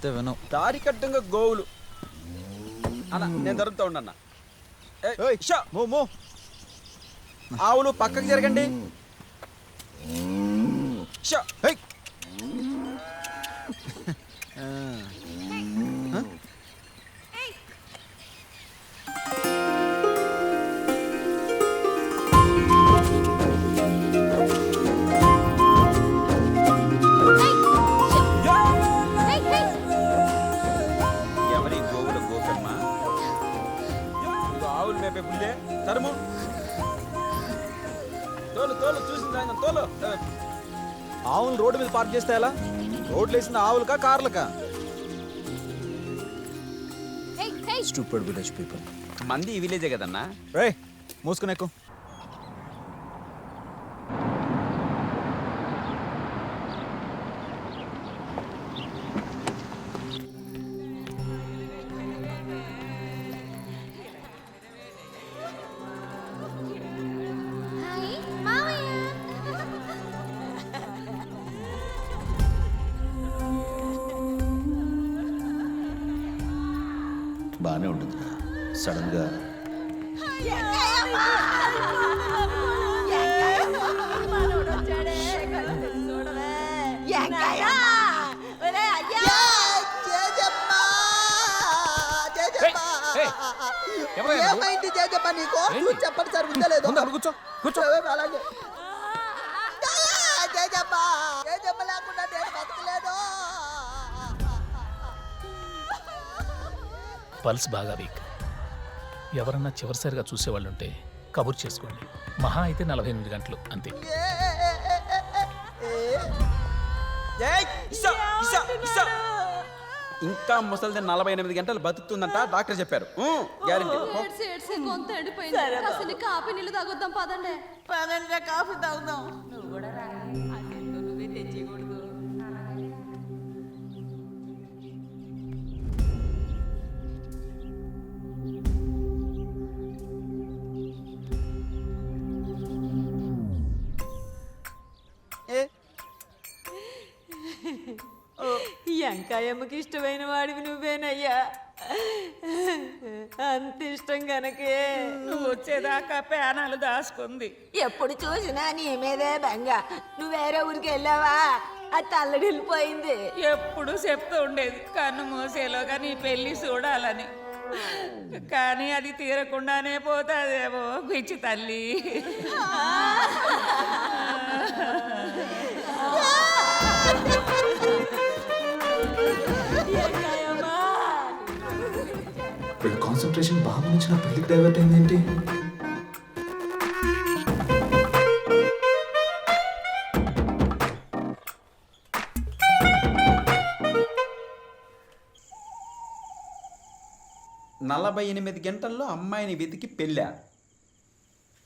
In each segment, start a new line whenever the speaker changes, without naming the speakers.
చెప్తే వినవు.
దారికట్టంగా గోవులు అన్న నేను దొరుకుతా ఉండన్న. ఆవులు పక్కకు జరగండి. ఎవరి గోవుల గోపమ్మ? ఇది ఆవులు మేపే పుల్లే తరుము. తోలు తోలు చూసింది ఆయన తోలు.
ఆవులు రోడ్డు మీద పార్క్ చేస్తే ఎలా? రోడ్లు వేసిన ఆవులకా కార్లకా? Stupid village people.
మంది ఈ విలేజే కదన్నా.
రే మూసుకునేకు.
బాగానే ఉంటుందిరా. సడన్గా
ఏమైంది జేజప్ప నీకు? చెప్పండి సార్, ఉందా లేదు?
కూర్చో కూర్చో.
అలాగే జేజప్ప జేజప్ప లేకుండా నేను బతకలేదు.
పల్స్ బాగా వీక్. ఎవరన్నా చివరిసారిగా చూసేవాళ్ళుంటే కబుర్ చేసుకోండి. మహా అయితే 48 గంటలు అంతే.
ఇంకా ముసలిది 48 గంటలు బతుకుతుందంట డాక్టర్ చెప్పారు. గ్యారెంటీ.
కాఫీ నీళ్ళు తాగొద్దాం పదండి.
పదండి కాఫీ తాగుదాం. నువ్వు కూడా రా. నువ్వే తెచ్చేయకూడదు. ఎంకాయమ్మకి ఇష్టమైన వాడివి నువ్వేనయ్యా. అంత ఇష్టం గనకే
నువ్వు వచ్చేదాకా పేనాలు దాచుకుంది.
ఎప్పుడు చూసినా నీ మీదే బెంగ. నువ్వు వేరే ఊరికి వెళ్ళావా? అది తల్లడి వెళ్ళిపోయింది.
ఎప్పుడు చెప్తూ ఉండేది కన్ను మూసేలోగా నీ పెళ్లి చూడాలని. కానీ అది తీరకుండానే పోతాదేమో పిచ్చి తల్లి.
వీళ్ళ కాన్సన్ట్రేషన్ బాగా నుంచి నా పెళ్ళికి డైవర్ట్ అయింది ఏంటి?
నలభై 48 గంటల్లో అమ్మాయిని వెతికి పెళ్ళా?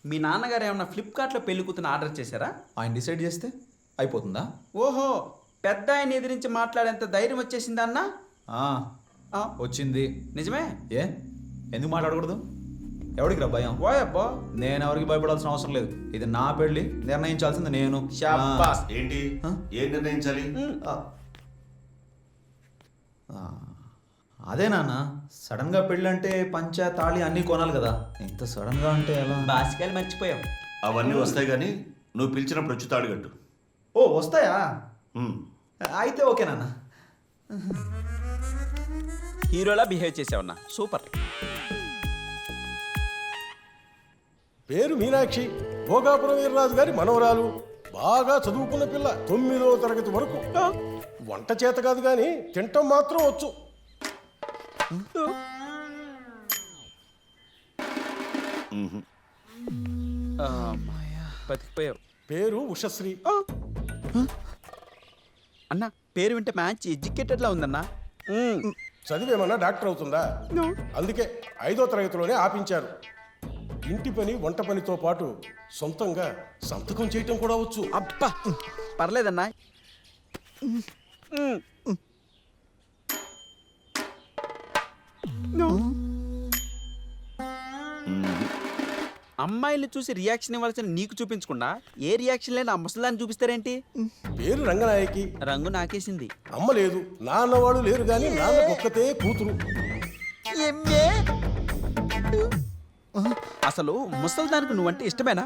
మీ నాన్నగారు ఏమన్నా ఫ్లిప్కార్ట్లో పెళ్లి కూతురు ఆర్డర్ చేశారా?
ఆయన డిసైడ్ చేస్తే అయిపోతుందా?
ఓహో, పెద్ద ఆయన ఎదిరించి మాట్లాడేంత ధైర్యం వచ్చేసిందా అన్నా?
వచ్చింది.
నిజమే?
ఏ ఎందుకు మాట్లాడకూడదు? ఎవడికి రా భయం?
ఓయబ్బో,
నేను ఎవరికి భయపడాల్సిన అవసరం లేదు. ఇది నా పెళ్ళి, నిర్ణయించాల్సింది నేను.
శాబాస్.
ఏంటి ఏం నిర్ణయించాలి?
అదే నాన్న, సడన్ గా పెళ్ళి అంటే పంచ తాళి అన్నీ కొనాలి కదా. ఇంత సడన్ గా అంటే ఎలా?
బాసికాయలు మర్చిపోయాం.
అవన్నీ వస్తాయి కానీ నువ్వు పిలిచినప్పుడు వచ్చి తాడుగట్టు.
ఓ వస్తాయా? అయితే ఓకే నాన్న.
హీరోలా బిహేవ్ చేసావన్నా, సూపర్.
పేరు మీనాక్షి, భోగాపురం వీర్రాజు గారి మనవరాలు. బాగా చదువుకున్న పిల్ల. 9వ తరగతి వరకు. వంట చేత కాదు కానీ తింటం మాత్రం వచ్చు.
బతికిపోయావు.
పేరు ఉషశ్రీ.
అన్న పేరు వింటే మ్యాచ్ ఎడ్యుకేటెడ్ లా ఉందన్నా.
చదివేమన్నా డాక్టర్ అవుతుందా? అందుకే 5వ తరగతిలోనే ఆపించారు. ఇంటి పని వంట పనితో పాటు సొంతంగా సంతకం చేయటం కూడా వచ్చు.
అబ్బా పర్లేదన్నా. అమ్మాయిని చూసి రియాక్షన్ ఇవ్వాల్సిన నీకు చూపించకుండా ఏ రియాక్షన్ లేని ఆ ముసలాన్ని చూపిస్తారేంటి?
పేరు రంగనాయకి.
రంగు నాకేసింది.
అమ్మ లేదు, నాన్నవాడు లేరు గాని నాన్నకు ఒక్కతే కూతురు.
ఏమ్మే? అసలు ముసల్దానికి నువ్వంటే ఇష్టమేనా?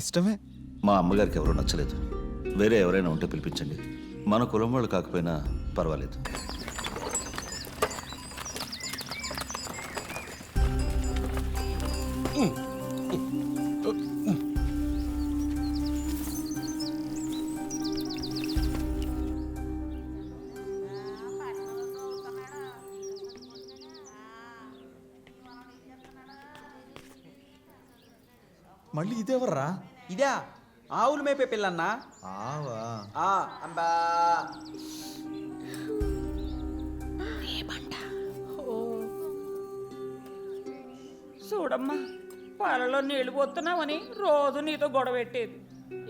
ఇష్టమే.
మా అమ్మగారికి ఎవరూ నచ్చలేదు. వేరే ఎవరైనా ఉంటే పిలిపించండి. మన కులం వాళ్ళు కాకపోయినా పర్వాలేదు.
మళ్ళీ ఇదేవర్రా?
ఇదా ఆవులు మేపే పిల్లన్నా?
ఆవా.
అంబా.
చూడమ్మా, పాలలో నీళ్లు పోతున్నావని రోజు నీతో గొడవ పెట్టేది.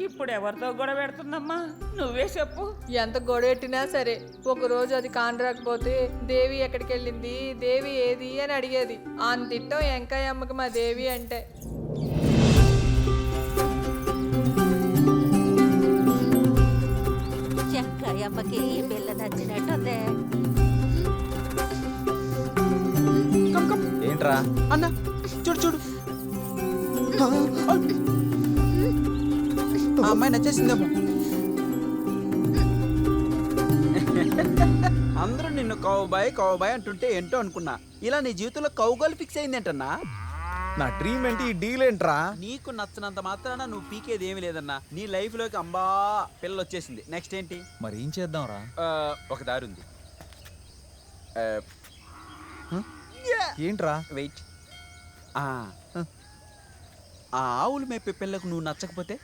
ఇప్పుడు ఎవరితో గొడవ పెడుతుందమ్మా? నువ్వే చెప్పు.
ఎంత గొడవెట్టినా సరే ఒకరోజు అది కానరాకపోతే దేవి ఎక్కడికి వెళ్ళింది, దేవి ఏది అని అడిగేది. అంతిట్టం ఎంకాయ అమ్మకి మా దేవి అంటే.
చెక్కయ్యమ్మకి ఈ పిల్ల నచ్చినట్టుంది.
ఏంట్రా?
అన్న చూడు చూడు, ఆ అమ్మాయి నచ్చేసిందేమో. అందరూ నిన్ను కౌబాయ్ అంటుంటే ఏంటో అనుకున్నా. ఇలా నీ జీవితంలో కౌగోలు ఫిక్స్ అయిందేంటన్నా?
నా డ్రీమ్ ఏంటి? ఈ డీల్ ఏంట్రా?
నీకు నచ్చినంత మాత్రాన నువ్వు పీకేది ఏమీ లేదన్నా. నీ లైఫ్ లోకి అంబా పిల్ల వచ్చేసింది. నెక్స్ట్ ఏంటి?
మరి ఏం చేద్దాంరా?
ఒక దారి ఉంది.
ఏంట్రా?
వెయిట్. ఆ ఆవులు మేపే పిల్లకు నువ్వు నచ్చకపోతే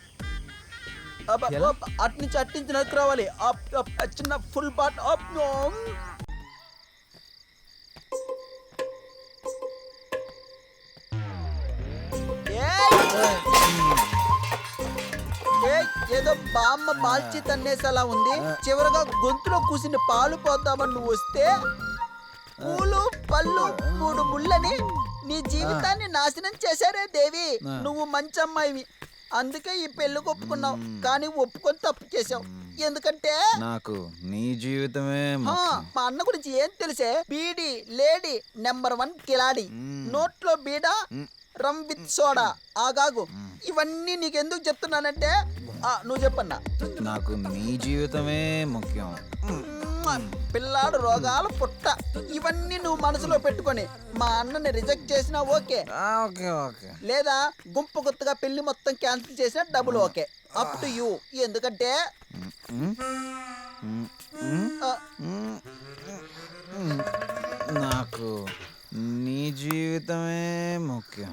అట్నుంచి నక్కు రావాలి. చిన్న ఫుల్ పార్ట్ అప్. ఏదో బామ్మ బాల్చి తన్నేసేలా ఉంది. చివరగా గొంతులో కూసిన పాలు పోతామని నువ్వు వస్తే పూలు పళ్ళు 3 ముళ్ళని నీ జీవితాన్ని నాశనం చేశారే దేవి. నువ్వు మంచి అమ్మాయివి, అందుకే ఈ పెళ్లి ఒప్పుకున్నావు. కానీ ఒప్పుకొని తప్పు చేసావు. ఎందుకంటే
నాకు నీ జీవితమే
మా అన్న గురించి ఏం తెలిసే? బీడి లేడీ నెంబర్ 1 కిలాడి. నోట్లో బీడా, రమ్ విత్ సోడా. ఆగాగు, ఇవన్నీ నీకెందుకు చెప్తున్నానంటే నువ్వు చెప్పన్నా.
నాకు నీ జీవితమే ముఖ్యం.
పిల్లాడు రోగాలు పుట్ట. ఇవన్నీ నువ్వు మనసులో పెట్టుకొని మా అన్నని రిజెక్ట్ చేసినా ఓకే, లేదా గుంపు గుర్తుగా పెళ్లి మొత్తం క్యాన్సిల్ చేసినా double okay. Up to you. ఎందుకంటే
నాకు నీ జీవితమే ముఖ్యం.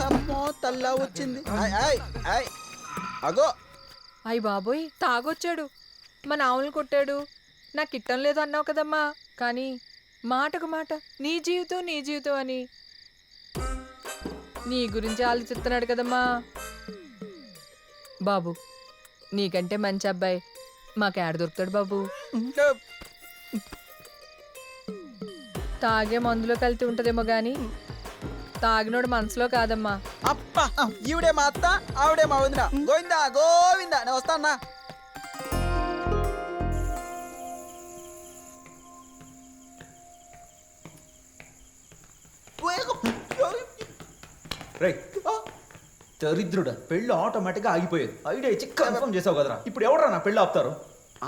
అమ్మో తల్లా వచ్చింది. అగో
అయ్య బాబోయ్, తాగొచ్చాడు, మన ఆవులు కొట్టాడు. నాకు ఇట్టం లేదు అన్నావు కదమ్మా. కానీ మాటకు మాట నీ జీవితం అని నీ గురించి ఆలోచిస్తున్నాడు కదమ్మా. బాబు, నీకంటే మంచి అబ్బాయి మాకేడ దొరుకుతాడు బాబు? తాగే మందులో కలిసి ఉంటదేమో గాని తాగినోడు మనసులో కాదమ్మా.
అప్ప ఈవిడే మా అత్త, ఆవిడే మా వదిన. గోవిందా గోవిందా. నేను వస్తానా?
దరిద్రుడా, పెళ్ళి ఆటోమేటిక్గా ఆగిపోయేది. ఐడియా ఇచ్చి కన్ఫర్మ్ చేసావు కదరా. ఇప్పుడు ఎవడరా నా పెళ్ళి ఆపుతారు?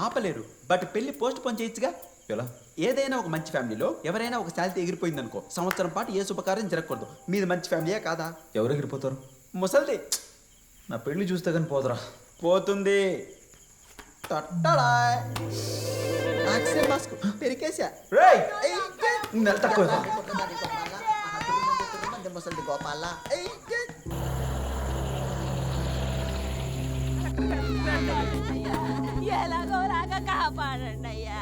ఆపలేరు, బట్ పెళ్లి పోస్ట్ పోన్ చేయొచ్చుగా.
ఎలా?
ఏదైనా ఒక మంచి ఫ్యామిలీలో ఎవరైనా ఒక శాలిటీ ఎగిరిపోయింది అనుకో, సంవత్సరం పాటు ఏ శుభకార్యం జరగకూడదు. మీది మంచి ఫ్యామిలీయే కాదా?
ఎవరు ఎగిరిపోతారు?
ముసల్ది.
నా పెళ్లి చూస్తే కానీ పోదరా.
పోతుంది. ఆక్సిజన్ మాస్క్ పెరికేసా.
నెల తక్కువ.
ముసల్ది గోపాల.
ఎలాగో రాగా కాపాడండి అయ్యా.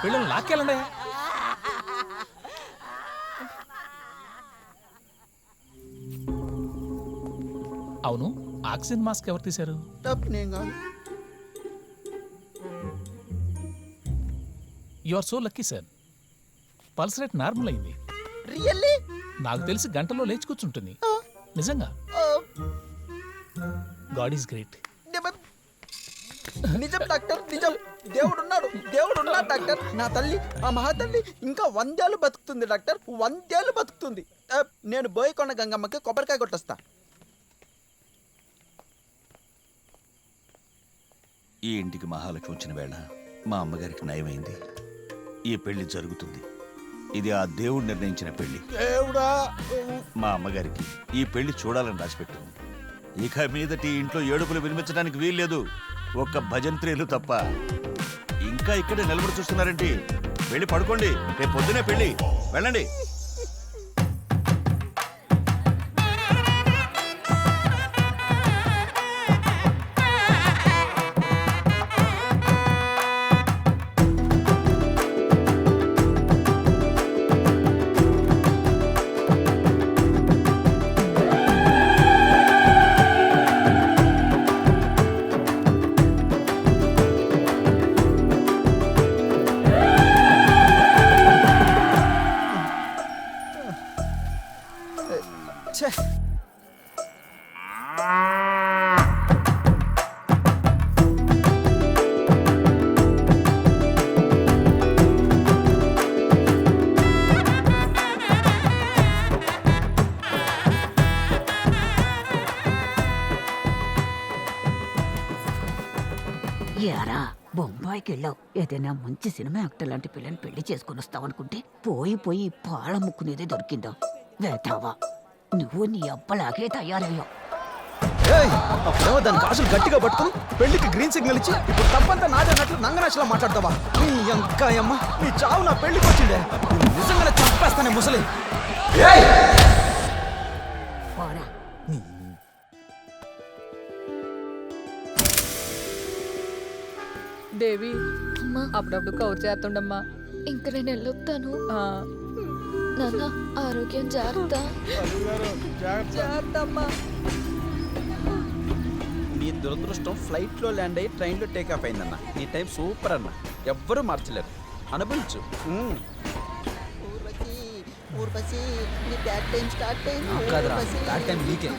వీళ్ళని లాక్కెళ్ళండి. అవును, ఆక్సిజన్ మాస్క్ ఎవరు తీశారు?
తప్పు నేను కాదు.
You are so lucky sir. Pulse rate normal అయింది.
రియల్లీ?
నాకు తెలిసి గంటలో లేచి కూర్చుంటుంది. నిజంగా. God is great.
నిజం డాక్టర్, నిజం. దేవుడు ఉన్నాడు డాక్టర్. నా తల్లి, ఆ మహాతల్లి ఇంకా 100 ఏళ్ళు బతుకుతుంది డాక్టర్, 100 ఏళ్ళు బతుకుతుంది. నేను బోయకొండ గంగమ్మకి కొబ్బరికాయ కొట్టొస్తా.
ఈ ఇంటికి మహాలక్ష్మి వచ్చిన వేళ మా అమ్మగారికి నయమైంది. ఈ పెళ్లి జరుగుతుంది. ఇది ఆ దేవుడు నిర్ణయించిన పెళ్లి.
దేవుడా,
మా అమ్మగారికి ఈ పెళ్లి చూడాలని రాసిపెట్టింది. ఇక మీదటి ఇంట్లో ఏడుపులు వినిపించడానికి వీల్లేదు, ఒక్క భజంత్రీలు తప్ప. ఇంకా ఇక్కడే నిలబడి చూస్తున్నారేంటి? వెళ్ళి పడుకోండి, రేపు పొద్దునే పెళ్లి. వెళ్ళండి.
ఛే,
యారా బొంబాయికి వెళ్ళావు, ఏదైనా మంచి సినిమా యాక్టర్ లాంటి పిల్లని పెళ్లి చేసుకుని వస్తావనుకుంటే పోయి పాల ముక్కునేదే దొరికిందో. వేతావా, నువ్వు నీ అబ్బలాగే తయారయ్యావు.
అప్పుడేమో దాని కాసులు గట్టిగా పట్టుకుని పెళ్లికి గ్రీన్ సిగ్నల్ ఇచ్చి ఇప్పుడు తప్పంతా నాదే అన్నట్లు నంగనాశలా మాట్లాడతావా? నీ అంకాయమ్మ, నీ చావు నా పెళ్లికి వచ్చిండే. నిజంగానే చంపేస్తానే ముసలి.
పోరా.
దేవి
అమ్మా,
అప్పుడప్పుడు కౌరు చేస్తుండమ్మా.
ఇంక నేను వెళ్ళొస్తాను.
ఆ,
నాన్న, ఆరోగ్యం జాగ్రత్త.
జాగ్రత్తమ్మా.
నీ దురదృష్టం ఫ్లైట్లో ల్యాండ్ అయ్యి ట్రైన్లో టేక్ ఆఫ్ అయిందన్న. నీ టైం సూపర్ అన్న, ఎవ్వరూ మార్చలేరు. అనుభవించు. ఊర్వశి, నీ బ్యాడ్ టైం స్టార్ట్ అయింది.
కాదురా, బ్యాడ్ టైం నీకే.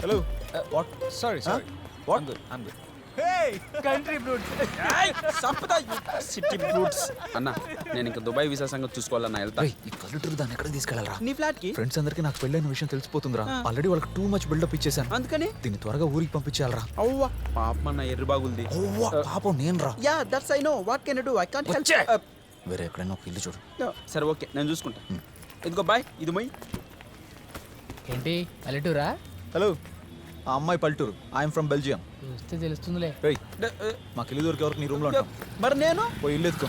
Hello, what? Sorry, what?
Country brutes. సంపద సిటీ బ్రూట్స్. అన్న, నేను ఇంకా దుబాయ్ వీసా సంగతి చూసుకోవాలన్నా. వెళ్తా.
ఈ పల్లెటూరు దాన్ని ఎక్కడ తీసుకెళ్ళాలరా?
నీ ఫ్లాట్ కి.
ఫ్రెండ్స్ అందరికి నాకు పెళ్ళైన విషయం తెలిసిపోతుందిరా. ఆల్రెడీ వాళ్ళకి టూ మచ్ బిల్డప్ ఇచ్చేసాను.
అందుకని
దీన్ని త్వరగా ఊరికి పంపించేయాలరా.
అవ్వా పాపమన్న ఎర్రి బాగుంది.
పాపం నేను రా.
Yeah, that's I know. What can I do? I can't help.
వేరే ఎక్కడైనా ఒక ఇల్లు చూడు.
సరే, ఓకే, నేను చూసుకుంటా. ఇదిగో బాయ్, ఇది మొయ్.
ఏంటి పల్లెటూరా?
హలో, ఆ అమ్మాయి పల్లెటూరు. I'm from Belgium.
చూస్తే తెలుస్తుందిలే.
మాకు ఇల్లు దొరికే వరకు నీ రూమ్ లో ఉంటాం.
మరి నేను
పోయి ఇల్లు ఎత్తుకో.